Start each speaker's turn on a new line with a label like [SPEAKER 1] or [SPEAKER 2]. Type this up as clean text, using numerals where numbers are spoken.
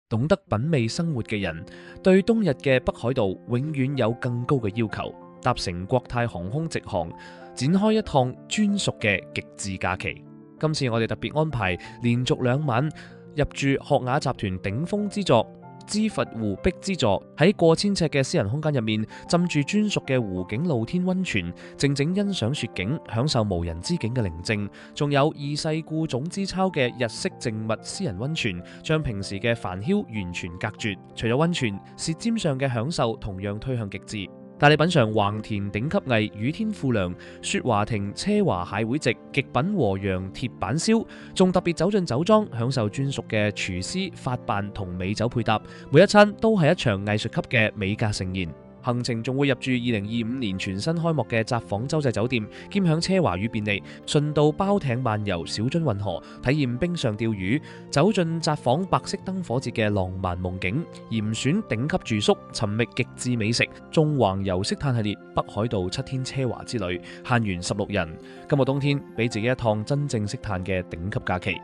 [SPEAKER 1] 懂得品味生活嘅人，對冬日嘅北海道永遠有更高嘅要求。搭乘國泰航空直航，展開一趟專屬嘅極致假期。今次我哋特別安排連續2晚入住學雅集團頂峰之作知佛湖碧之座，喺過千尺嘅私人空間入面，浸住專屬嘅湖景露天溫泉，靜靜欣賞雪景，享受無人之境嘅寧靜。仲有二世故總之抄嘅日式靜物私人溫泉，將平時嘅煩囂完全隔絕。除咗溫泉，舌尖上嘅享受同樣推向極致。帶你品嚐橫田頂級藝雨天富良、雪華亭車華蟹會席、極品和洋鐵板燒，仲特別走進酒莊，享受專屬嘅廚師法辦同美酒配搭，每一餐都係一場藝術級嘅美甲盛宴。行程仲會入住2025年全新開幕嘅札幌洲際酒店，兼享奢華與便利，順道包艇漫遊小樽運河，體驗冰上釣魚，走進札幌白色燈火節嘅浪漫夢境，嚴選頂級住宿，尋覓極致美食，縱橫遊色嘆系列北海道7天奢華之旅，限員16人。今個冬天俾自己一趟真正色嘆嘅頂級假期。